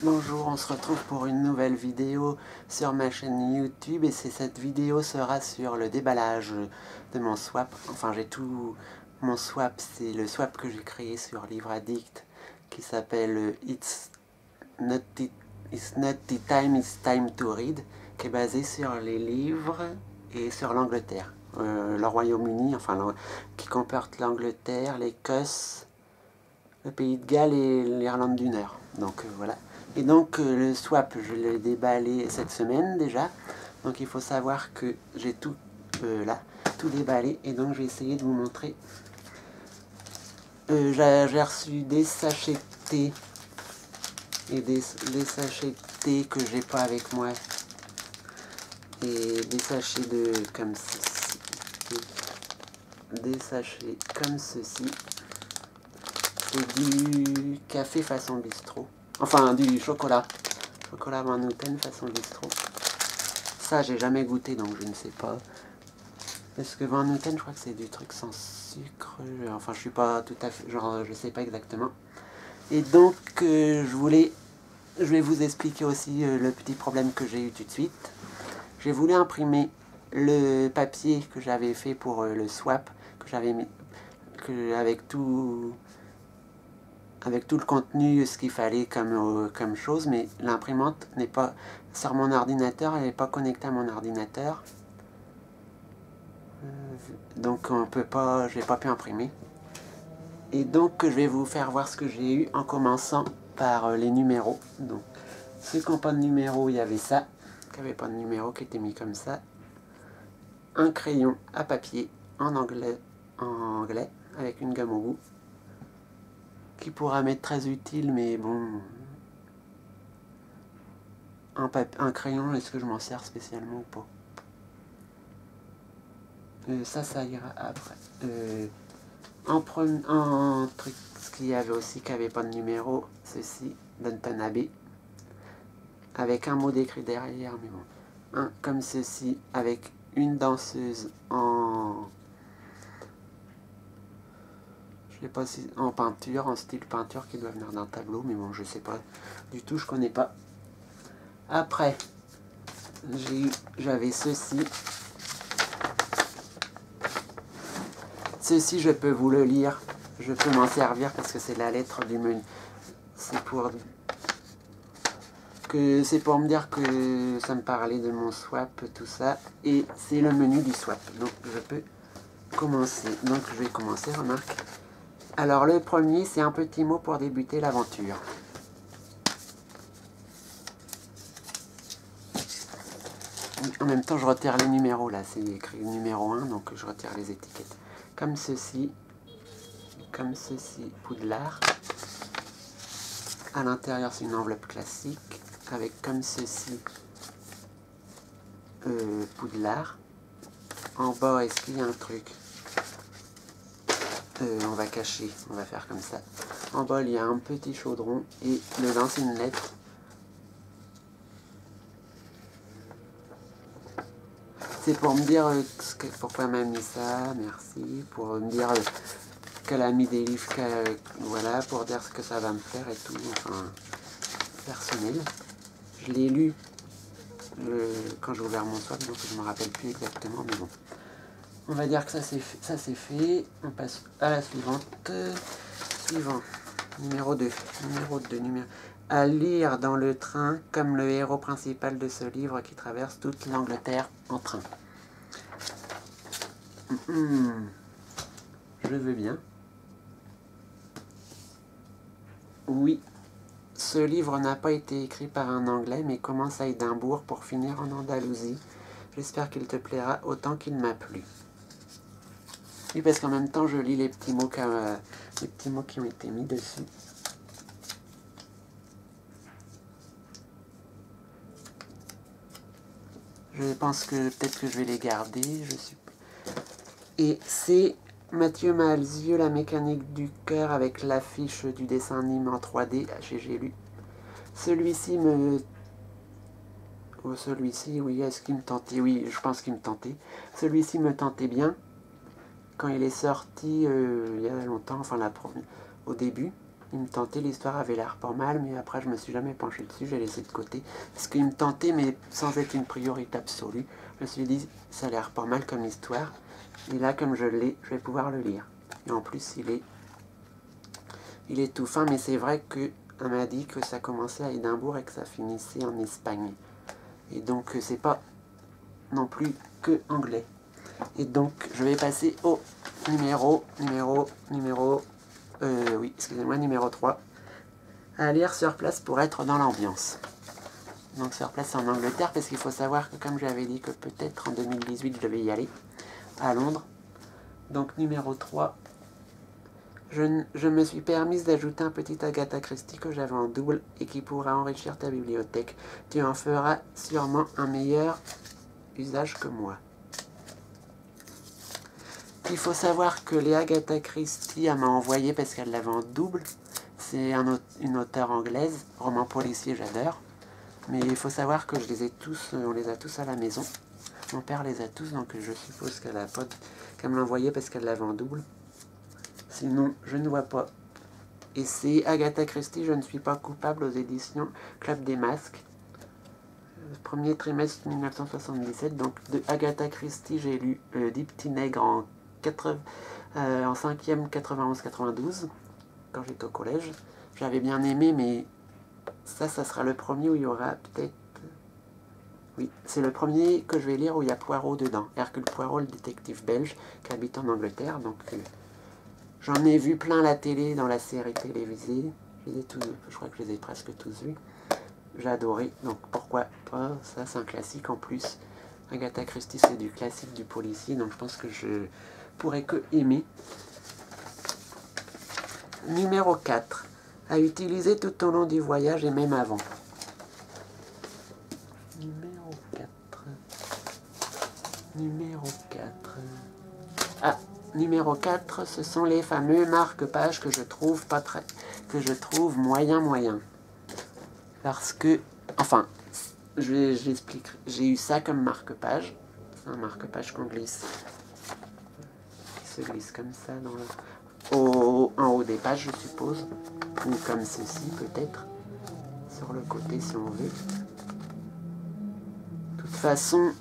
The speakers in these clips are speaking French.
Bonjour, on se retrouve pour une nouvelle vidéo sur ma chaîne YouTube et cette vidéo sera sur le déballage de mon swap. Enfin, j'ai tout mon swap, c'est le swap que j'ai créé sur Livre Addict qui s'appelle It's not the time, it's time to read, qui est basé sur les livres et sur l'Angleterre. Le Royaume-Uni, enfin, qui comporte l'Angleterre, l'Écosse, le Pays de Galles et l'Irlande du Nord. Donc voilà. Et donc le swap, je l'ai déballé cette semaine déjà. Donc il faut savoir que j'ai tout là, tout déballé. Et donc je vais essayer de vous montrer. J'ai reçu des sachets de thé et des sachets de thé que j'ai pas avec moi. Et des sachets de comme ceci. Des sachets comme ceci. Et du café façon bistrot. Enfin, du chocolat. Chocolat Van Houten façon bistrot. Ça, j'ai jamais goûté, donc je ne sais pas. Parce que Van Houten, je crois que c'est du truc sans sucre. Enfin, je suis pas tout à fait... Genre, je sais pas exactement. Et donc, je vais vous expliquer aussi le petit problème que j'ai eu tout de suite. J'ai voulu imprimer le papier que j'avais fait pour le swap, que j'avais mis... avec tout le contenu, ce qu'il fallait comme chose, mais l'imprimante n'est pas sur mon ordinateur, elle n'est pas connectée à mon ordinateur. Donc on peut pas, j'ai pas pu imprimer. Et donc je vais vous faire voir ce que j'ai eu en commençant par les numéros. Donc ceux qui n'ont pas de numéro, il y avait ça, qui n'avait pas de numéro, qui était mis comme ça. Un crayon à papier en anglais, avec une gomme au bout, qui pourra m'être très utile, mais bon, un crayon, est-ce que je m'en sers spécialement ou pas? Ça ira après. En truc, ce qu'il y avait aussi qui n'avait pas de numéro, ceci, Downton Abbey, avec un mot décrit derrière, mais bon. Un comme ceci, avec une danseuse je sais pas si en peinture, en style peinture qui doit venir d'un tableau, mais bon, je sais pas du tout, je connais pas. Après, j'avais ceci. Ceci, je peux vous le lire. Je peux m'en servir parce que c'est la lettre du menu. C'est pour me dire que ça me parlait de mon swap, tout ça. Et c'est le menu du swap. Donc, je peux commencer. Donc, je vais commencer, remarque. Alors, le premier, c'est un petit mot pour débuter l'aventure. En même temps, je retire les numéros, là. C'est écrit numéro 1, donc je retire les étiquettes. Comme ceci, Poudlard. À l'intérieur, c'est une enveloppe classique, avec comme ceci, Poudlard. En bas, est-ce qu'il y a un truc? On va cacher, on va faire comme ça. En bas, il y a un petit chaudron, et dedans, c'est une lettre. C'est pour me dire pourquoi elle m'a mis ça, merci, pour me dire qu'elle a mis des livres, voilà, pour dire ce que ça va me faire et tout, enfin, personnel. Je l'ai lu quand j'ai ouvert mon swap, donc je ne me rappelle plus exactement, mais bon. On va dire que ça c'est fait. On passe à la suivante. Suivant. Numéro 2. À lire dans le train comme le héros principal de ce livre qui traverse toute l'Angleterre en train. Je veux bien. Oui. Ce livre n'a pas été écrit par un Anglais, mais commence à Édimbourg pour finir en Andalousie. J'espère qu'il te plaira autant qu'il m'a plu. Oui, parce qu'en même temps, je lis les petits mots qui ont été mis dessus. Je pense que peut-être que je vais les garder. Et c'est Mathieu Malzieu, La mécanique du cœur, avec l'affiche du dessin animé en 3D. J'ai lu. Celui-ci me... Oh, celui-ci, oui, est-ce qu'il me tentait? Oui, je pense qu'il me tentait. Celui-ci me tentait bien. Quand il est sorti il y a longtemps, enfin au début. Il me tentait, l'histoire avait l'air pas mal, mais après je me suis jamais penché dessus, j'ai laissé de côté. Parce qu'il me tentait, mais sans être une priorité absolue. Je me suis dit, ça a l'air pas mal comme histoire. Et là, comme je l'ai, je vais pouvoir le lire. Et en plus, il est tout fin, mais c'est vrai qu'on m'a dit que ça commençait à Édimbourg et que ça finissait en Espagne. Et donc, c'est pas non plus que anglais. Et donc, je vais passer au numéro 3. À lire sur place pour être dans l'ambiance. Donc sur place en Angleterre, parce qu'il faut savoir que comme j'avais dit que peut-être en 2018 je vais y aller, à Londres. Donc numéro 3, je me suis permise d'ajouter un petit Agatha Christie que j'avais en double et qui pourra enrichir ta bibliothèque. Tu en feras sûrement un meilleur usage que moi. Il faut savoir que les Agatha Christie, elle m'a envoyé parce qu'elle l'avait en double. C'est une auteure anglaise, roman policier, j'adore. Mais il faut savoir que on les a tous à la maison. Mon père les a tous, donc je suppose qu'elle me l'a envoyé parce qu'elle l'avait en double. Sinon, je ne vois pas. Et c'est Agatha Christie, Je ne suis pas coupable aux éditions Club des Masques. Premier trimestre 1977. Donc de Agatha Christie, j'ai lu 10 petits nègres en 5e 91-92, quand j'étais au collège. J'avais bien aimé, mais ça sera le premier où il y aura peut-être... Oui, c'est le premier que je vais lire où il y a Poirot dedans. Hercule Poirot, le détective belge qui habite en Angleterre. Donc, j'en ai vu plein à la télé, dans la série télévisée. Je crois que je les ai presque tous vus. J'ai adoré. Donc, pourquoi pas? Ça, c'est un classique en plus. Agatha Christie, c'est du classique du policier. Donc, je pense que je pourrais que aimer. Numéro 4. À utiliser tout au long du voyage et même avant. Numéro 4. Ah, numéro 4, ce sont les fameux marque-pages que je trouve moyen. Parce que, enfin, j'explique. J'ai eu ça comme marque-page. C'est un marque-page qu'on glisse. Qui se glisse comme ça en haut des pages, je suppose. Ou comme ceci, peut-être. Sur le côté, si on veut. De toute façon,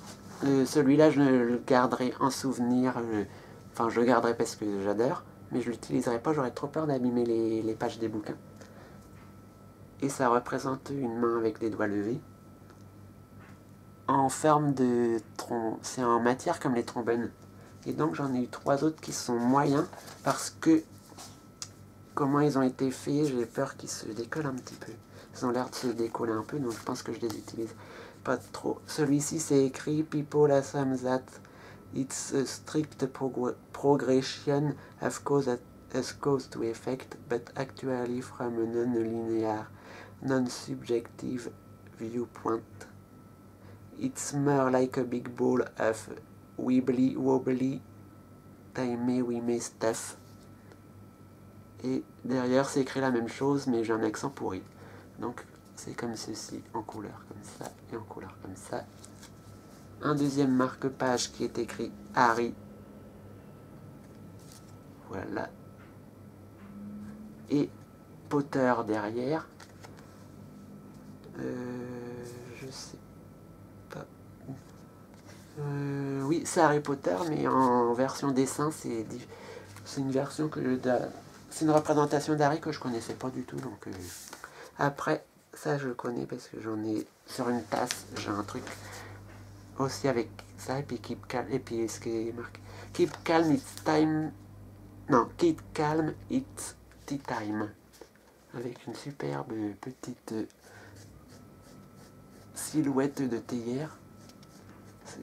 celui-là, je le garderai en souvenir. Enfin, je le garderai parce que j'adore. Mais je ne l'utiliserai pas, j'aurais trop peur d'abîmer les pages des bouquins. Et ça représente une main avec des doigts levés. En forme de tronc. C'est en matière comme les trombones. Et donc j'en ai eu 3 autres qui sont moyens parce que comment ils ont été faits, j'ai peur qu'ils se décollent un petit peu. Ils ont l'air de se décoller un peu, donc je pense que je les utilise pas trop. Celui-ci c'est écrit People assume that it's a strict progression of cause to effect, but actually from a non-linear, non-subjective viewpoint. It's more like a big ball of wibbly-wobbly, timey-wimey stuff. Et derrière, c'est écrit la même chose, mais j'ai un accent pourri. Donc, c'est comme ceci, en couleur comme ça, et en couleur comme ça. Un deuxième marque-page qui est écrit Harry. Voilà. Et Potter derrière. Je sais pas. Oui, c'est Harry Potter, mais en version dessin, c'est une version c'est une représentation d'Harry que je connaissais pas du tout. Donc après, ça je le connais parce que j'en ai sur une tasse, j'ai un truc aussi avec ça, et puis Keep Calm, et puis ce qui est marqué Keep Calm, it's time. Non, Keep Calm, it's tea time. Avec une superbe petite silhouette de théière.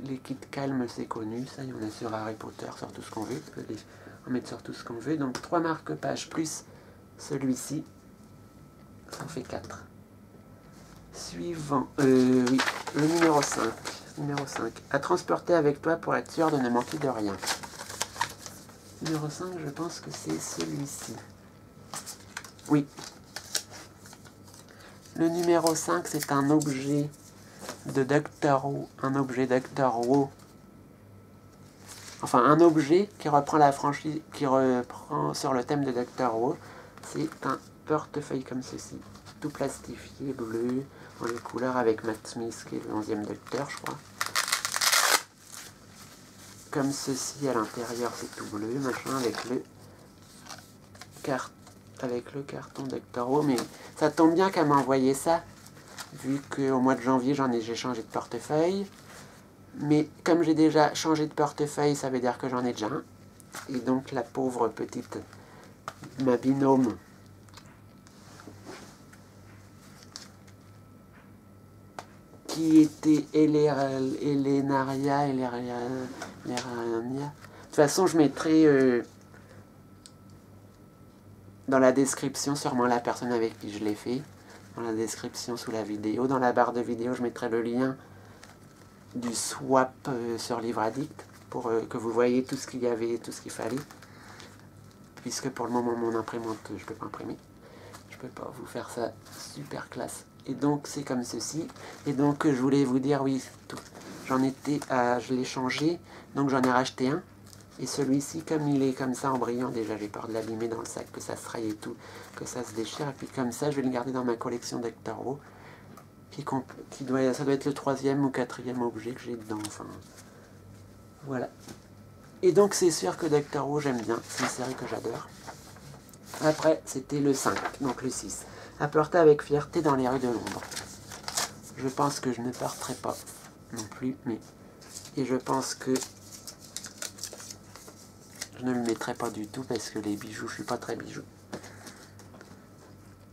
Les kits calmes, c'est connu, ça, il y en a sur Harry Potter, sur tout ce qu'on veut. On peut en mettre sur tout ce qu'on veut. Donc 3 marque-pages plus celui-ci, ça en fait 4. Suivant, oui, le numéro 5. Numéro 5. À transporter avec toi pour être sûr de ne manquer de rien. Numéro 5, je pense que c'est celui-ci. Oui. Le numéro 5, c'est un objet de Doctor Who, un objet Doctor Who, enfin un objet qui reprend la franchise, qui reprend sur le thème de Doctor Who. C'est un portefeuille comme ceci, tout plastifié, bleu, en les couleurs avec Matt Smith, qui est le 11e Docteur, je crois. Comme ceci, à l'intérieur, c'est tout bleu, machin, avec le carton Doctor Who. Mais ça tombe bien qu'elle m'a envoyé ça, vu qu'au mois de janvier, j'ai changé de portefeuille. Mais comme j'ai déjà changé de portefeuille, ça veut dire que j'en ai déjà un. Et donc, la pauvre petite, ma binôme, qui était Elenaria. De toute façon, je mettrai dans la description sûrement la personne avec qui je l'ai fait. Dans la description sous la vidéo. Dans la barre de vidéo, je mettrai le lien du swap sur Livre Addict pour que vous voyez tout ce qu'il y avait, tout ce qu'il fallait. Puisque pour le moment, mon imprimante, je ne peux pas imprimer. Je ne peux pas vous faire ça super classe. Et donc, c'est comme ceci. Et donc, je voulais vous dire, oui, je l'ai changé. Donc, j'en ai racheté un. Et celui-ci, comme il est comme ça en brillant, déjà, j'ai peur de l'abîmer dans le sac, que ça se raye et tout, que ça se déchire. Et puis, comme ça, je vais le garder dans ma collection Doctor Who. Ça doit être le 3e ou 4e objet que j'ai dedans. Enfin, voilà. Et donc, c'est sûr que Doctor Who, j'aime bien. C'est une série que j'adore. Après, c'était le 5, donc le 6. À porter avec fierté dans les rues de Londres. Je pense que je ne porterai pas non plus, mais... Et je pense que je ne le mettrai pas du tout parce que les bijoux, je suis pas très bijoux.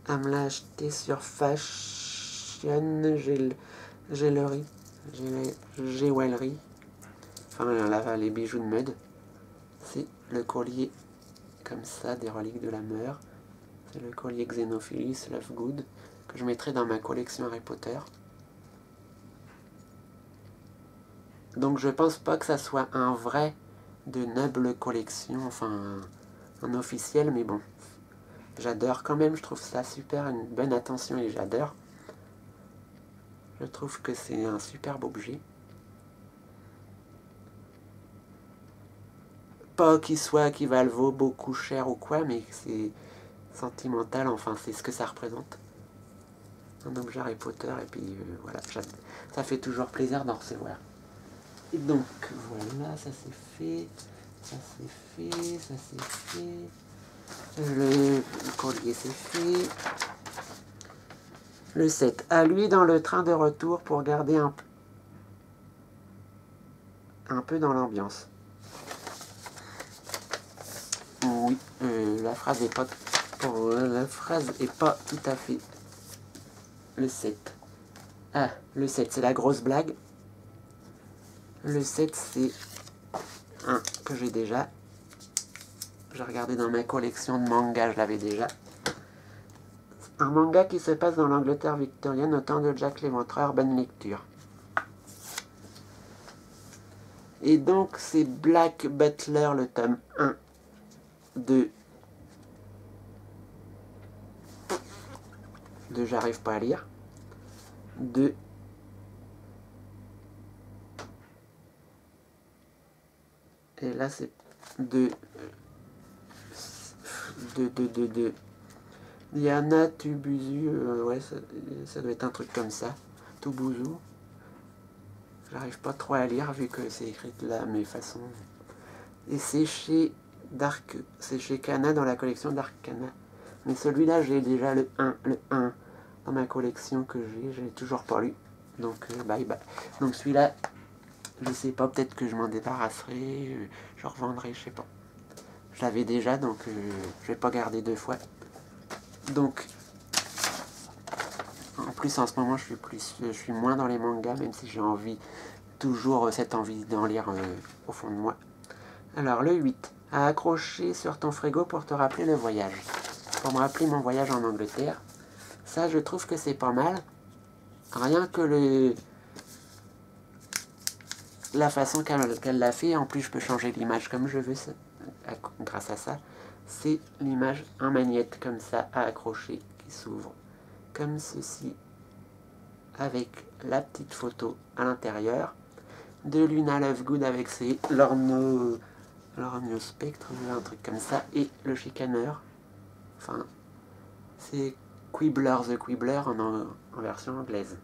À me l'acheter sur Fashion Jewelry. Enfin, là, les bijoux de mode. C'est le collier comme ça, des reliques de la mort. C'est le collier Xenophilus Lovegood que je mettrai dans ma collection Harry Potter. Donc je pense pas que ça soit un vrai de noble collection, enfin un officiel, mais bon. J'adore quand même, je trouve ça super, une bonne attention et j'adore. Je trouve que c'est un superbe objet. Pas qu'il vaut beaucoup cher ou quoi, mais c'est sentimental, enfin c'est ce que ça représente. Un objet Harry Potter, et puis voilà, ça fait toujours plaisir d'en recevoir. Et donc voilà, ça c'est fait, ça c'est fait, ça c'est fait. Le collier c'est fait. Le 7. À lui dans le train de retour pour garder un peu dans l'ambiance. Oui, la phrase est pas tout à fait le 7. Ah, le 7, c'est la grosse blague. Le 7, c'est un que j'ai déjà. J'ai regardé dans ma collection de mangas, je l'avais déjà. Un manga qui se passe dans l'Angleterre victorienne au temps de Jack l'Éventreur, bonne lecture. Et donc, c'est Black Butler, le tome 1 de j'arrive pas à lire. Et là, c'est de Diana Tubuzu, ouais, ça doit être un truc comme ça. Tubuzu. J'arrive pas trop à lire vu que c'est écrit de la même façon. Et c'est chez Kana dans la collection d'Arcana. Mais celui-là, j'ai déjà le 1 dans ma collection que j'ai toujours pas lu. Donc, bye bye. Donc celui-là, je sais pas, peut-être que je m'en débarrasserai, je revendrai, je sais pas. Je l'avais déjà, donc je vais pas garder 2 fois. Donc, en plus en ce moment, je suis moins dans les mangas, même si j'ai toujours cette envie d'en lire au fond de moi. Alors, le 8. À accrocher sur ton frigo pour te rappeler le voyage. Pour me rappeler mon voyage en Angleterre. Ça, je trouve que c'est pas mal. Rien que la façon qu'elle l'a fait. En plus, je peux changer l'image comme je veux grâce à ça. C'est l'image en magnète comme ça à accrocher qui s'ouvre comme ceci avec la petite photo à l'intérieur de Luna Lovegood avec ses Lorgno Spectre, un truc comme ça, et le chicaneur. Enfin, C'est Quibbler the Quibbler en version anglaise.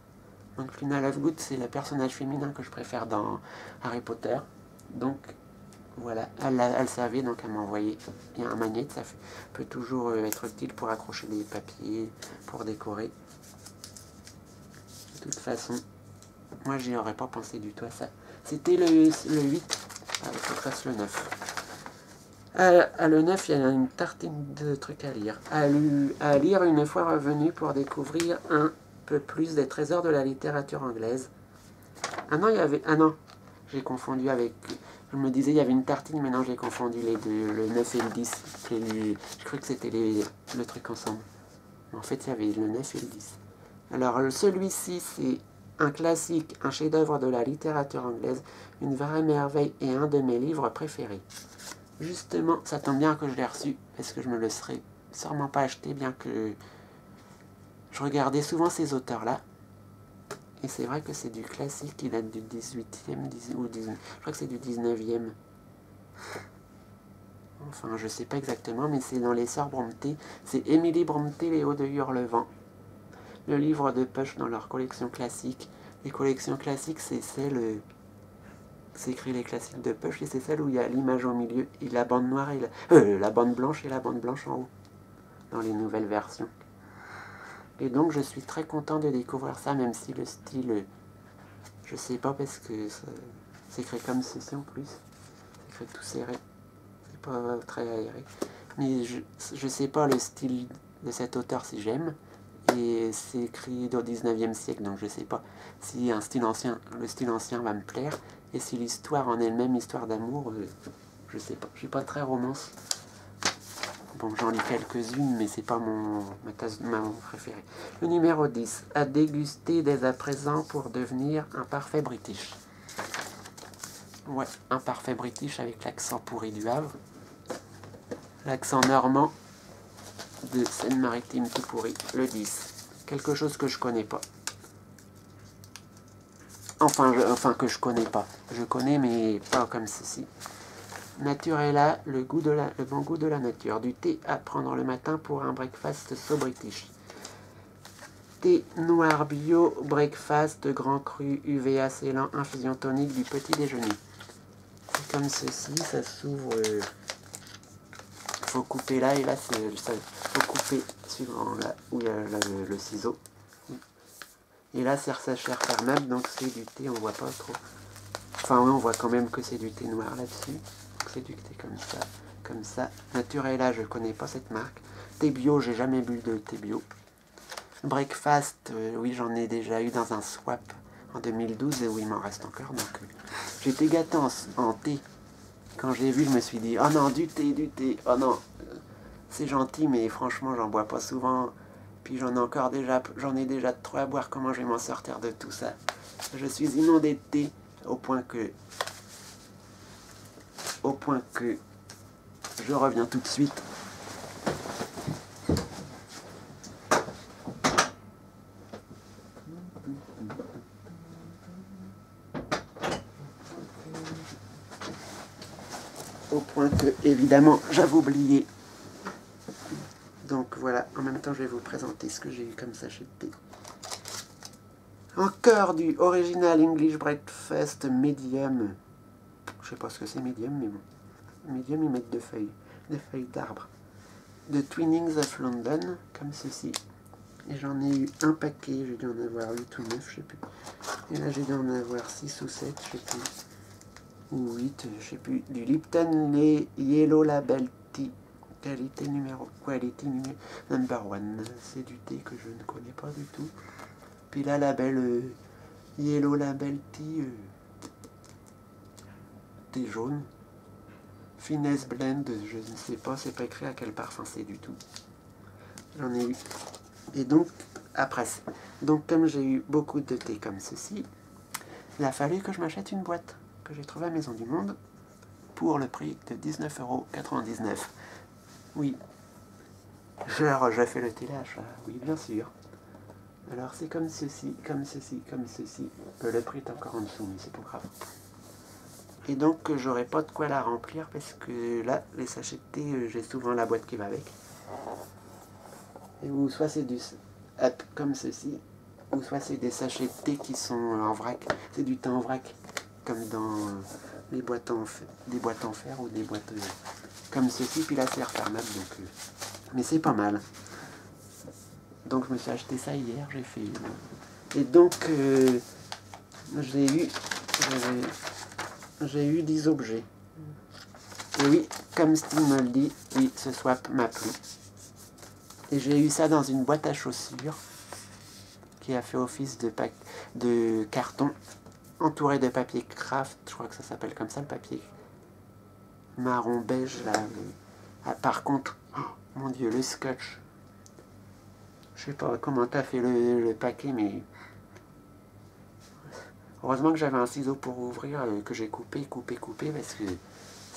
Donc Luna Lovegood, c'est le personnage féminin que je préfère dans Harry Potter. Donc voilà, elle savait, donc elle m'a envoyé un magnet, ça peut toujours être utile pour accrocher des papiers, pour décorer. De toute façon, moi j'y aurais pas pensé du tout à ça. C'était le 8, il faut que je fasse le 9. À le 9, il y a une tartine de trucs à lire. À lire une fois revenu pour découvrir un peu plus des trésors de la littérature anglaise. Ah non, il y avait... Ah non, j'ai confondu avec... Je me disais il y avait une tartine, mais non, j'ai confondu les deux, le 9 et le 10. Je croyais que c'était le truc ensemble. En fait, il y avait le 9 et le 10. Alors, celui-ci, c'est un classique, un chef-d'œuvre de la littérature anglaise, une vraie merveille et un de mes livres préférés. Justement, ça tombe bien que je l'ai reçu, parce que je me le serais sûrement pas acheté, bien que je regardais souvent ces auteurs-là. Et c'est vrai que c'est du classique qui date du 18e, ou 19, je crois que c'est du 19e. Enfin, je sais pas exactement, mais c'est dans les Sœurs Brontë. C'est Emily Brontë, Les Hauts de Hurlevent. Le livre de Push dans leur collection classique. Les collections classiques, c'est celle... C'est écrit les classiques de Push, et c'est celle où il y a l'image au milieu, et la bande noire, et la bande blanche et la bande blanche en haut. Dans les nouvelles versions. Et donc, je suis très content de découvrir ça, même si le style... Je sais pas, parce que c'est écrit comme ceci en plus. C'est écrit tout serré. C'est pas très aéré. Mais je sais pas le style de cet auteur si j'aime. Et c'est écrit au 19e siècle, donc je sais pas si un style ancien, le style ancien va me plaire. Et si l'histoire en elle-même, histoire d'amour, je sais pas. Je suis pas très romance. Bon, j'en lis quelques-unes, mais c'est pas ma préférée. Le numéro 10. À déguster dès à présent pour devenir un parfait British. Ouais, un parfait British avec l'accent pourri du Havre. L'accent normand de Seine-Maritime tout pourri. Le 10. Quelque chose que je connais pas. Enfin, que je connais pas. Je connais, mais pas comme ceci. Naturella, le bon goût de la nature. Du thé à prendre le matin pour un breakfast so British. Thé noir bio, breakfast, grand cru, UVA scellant, infusion tonique du petit déjeuner. C'est comme ceci, ça s'ouvre. Faut couper là, et là, faut couper suivant là où il y a le ciseau. Et là, c'est sachet refermable, donc c'est du thé, on voit pas trop. Enfin, oui, on voit quand même que c'est du thé noir là-dessus. C'est du thé comme ça, comme ça. Naturella, je connais pas cette marque. Thé bio, j'ai jamais bu de thé bio. Breakfast, oui, j'en ai déjà eu dans un swap en 2012, et oui, il m'en reste encore. Donc, j'étais gâté en thé. Quand j'ai vu, je me suis dit, oh non, du thé, oh non, c'est gentil, mais franchement, j'en bois pas souvent. Puis j'en ai déjà trop à boire, comment je vais m'en sortir de tout ça? Je suis inondé de thé, au point que je reviens tout de suite. Au point que, évidemment, j'avais oublié. Donc voilà, en même temps, je vais vous présenter ce que j'ai eu comme sachet de thé. Encore du Original English Breakfast Medium. Je sais pas ce que c'est medium, mais bon. Medium, ils mettent des feuilles d'arbre. De Twinings of London, comme ceci. Et j'en ai eu un paquet, j'ai dû en avoir 8 ou 9, je sais plus. Et là, j'ai dû en avoir 6 ou 7, je sais plus. Ou 8, je sais plus. Du Lipton Yellow Label Tea. Qualité number 1. C'est du thé que je ne connais pas du tout. Puis là, label Yellow Label Tea. Thé jaune. Finesse Blend, je ne sais pas, c'est pas écrit à quel parfum c'est du tout. J'en ai eu. Et donc, après, comme j'ai eu beaucoup de thé comme ceci, il a fallu que je m'achète une boîte que j'ai trouvée à Maison du Monde pour le prix de 19,99 €. Oui. Genre, j'ai fait le téléachat, oui, bien sûr. Alors, c'est comme ceci, comme ceci, comme ceci. Le prix est encore en dessous, mais c'est pas grave. Et donc, j'aurai pas de quoi la remplir parce que là, les sachets de thé, j'ai souvent la boîte qui va avec. Et ou soit c'est du hop, comme ceci, ou soit c'est des sachets de thé qui sont en vrac. C'est du thé en vrac, comme dans les boîtes des boîtes en fer ou des boîtes comme ceci. Puis là c'est refermable, donc mais c'est pas mal. Donc je me suis acheté ça hier, j'ai fait une. Et donc j'ai eu 10 objets. Et oui, comme Steve me le dit, oui, ce swap m'a plu. Et j'ai eu ça dans une boîte à chaussures qui a fait office de carton entouré de papier craft. Je crois que ça s'appelle comme ça, le papier marron beige là. Ah, par contre, oh, mon Dieu, le scotch. Je sais pas comment t'as fait le paquet, mais heureusement que j'avais un ciseau pour ouvrir, que j'ai coupé, parce que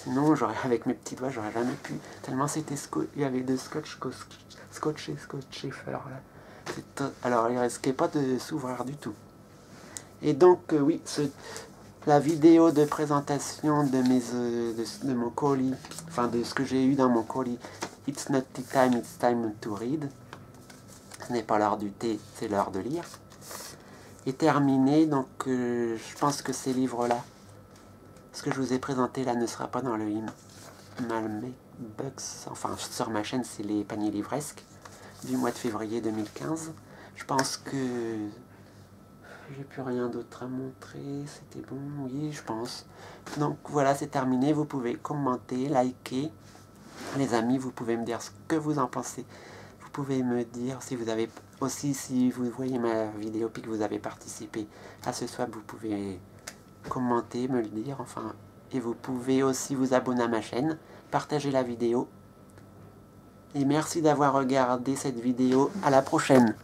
sinon, avec mes petits doigts, j'aurais jamais pu. Tellement c'était il y avait de scotché fort là. Alors, il risquait pas de s'ouvrir du tout. Et donc, oui, la vidéo de présentation de mon colis, enfin de ce que j'ai eu dans mon colis, It's not tea time, it's time to read. Ce n'est pas l'heure du thé, c'est l'heure de lire. Est terminé, donc je pense que ces livres-là, ce que je vous ai présenté là ne sera pas dans le Malmec Bucks, enfin sur ma chaîne c'est les paniers livresques du mois de février 2015. Je pense que j'ai plus rien d'autre à montrer, c'était bon, oui je pense. Donc voilà, c'est terminé, vous pouvez commenter, liker. Les amis, vous pouvez me dire ce que vous en pensez. Vous pouvez me dire si vous avez aussi, si vous voyez ma vidéo puis que vous avez participé à ce swap, vous pouvez commenter, me le dire, enfin. Et vous pouvez aussi vous abonner à ma chaîne, partager la vidéo. Et merci d'avoir regardé cette vidéo. À la prochaine.